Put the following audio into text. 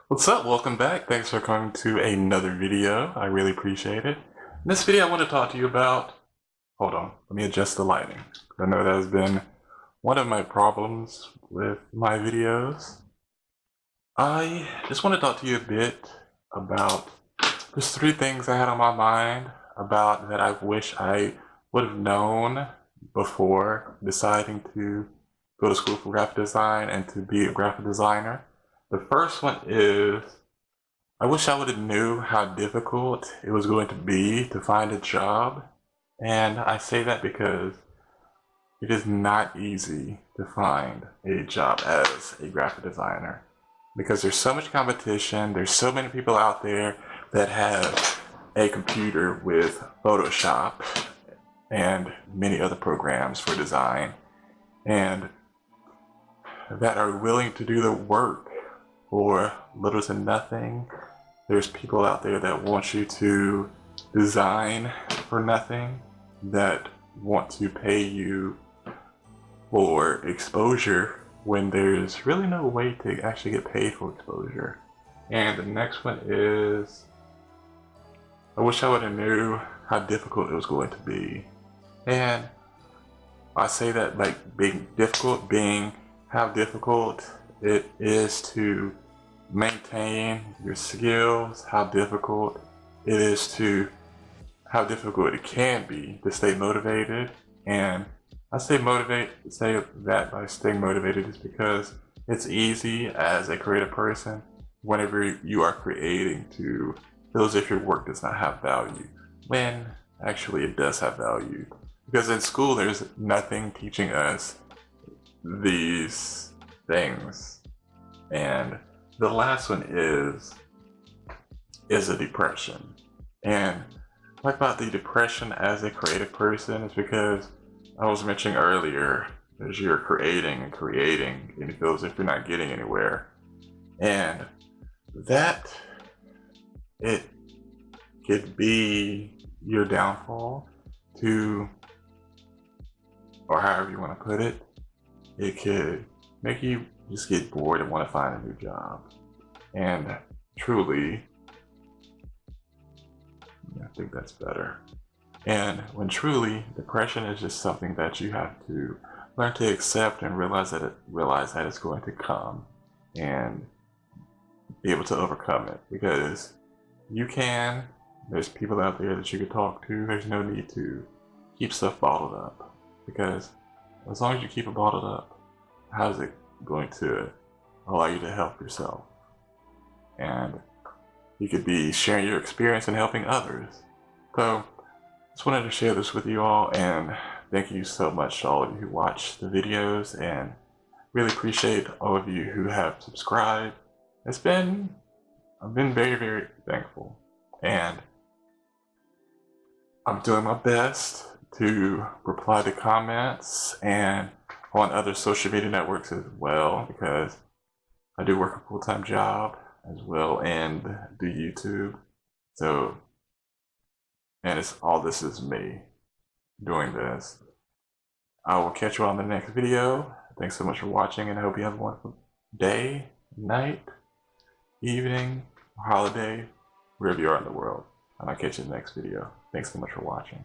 What's up? Welcome back. Thanks for coming to another video. I really appreciate it. In this video, I want to talk to you about... Hold on, let me adjust the lighting. I know that has been one of my problems with my videos. I just want to talk to you a bit about just 3 things I had on my mind about that I wish I would have known before deciding to go to school for graphic design and to be a graphic designer. The first one is, I wish I would have knew how difficult it was going to be to find a job. And I say that because it is not easy to find a job as a graphic designer. Because there's so much competition, there's so many people out there that have a computer with Photoshop and many other programs for design, and that are willing to do the work for little to nothing. There's people out there that want you to design for nothing, that want to pay you for exposure when there's really no way to actually get paid for exposure. And the next one is, I wish I would have knew how difficult it was going to be. And I say that like being difficult, being how difficult it is to maintain your skills, how difficult it is to, how difficult it can be to stay motivated. And I say that by staying motivated is because it's easy as a creative person whenever you are creating to feel as if your work does not have value, when actually it does have value. Because in school there's nothing teaching us these things. And the last one is a depression. And talk about the depression as a creative person is because I was mentioning earlier, as you're creating and creating, and it feels as if you're not getting anywhere. And that, it could be your downfall to, or however you want to put it. It could make you just get bored and want to find a new job. And truly, I think that's better. And when truly, depression is just something that you have to learn to accept and realize that it's going to come, and be able to overcome it. Because you can, there's people out there that you can talk to. There's no need to keep stuff bottled up, because as long as you keep it bottled up, how's it going to allow you to help yourself? And you could be sharing your experience and helping others. So just wanted to share this with you all, and thank you so much to all of you who watch the videos, and really appreciate all of you who have subscribed. I've been very, very thankful, and I'm doing my best to reply to comments and on other social media networks as well, because I do work a full-time job as well and do YouTube. So, and it's all, this is me doing this. I will catch you on the next video. Thanks so much for watching, and I hope you have a wonderful day, night, evening, holiday, wherever you are in the world. And I'll catch you in the next video. Thanks so much for watching.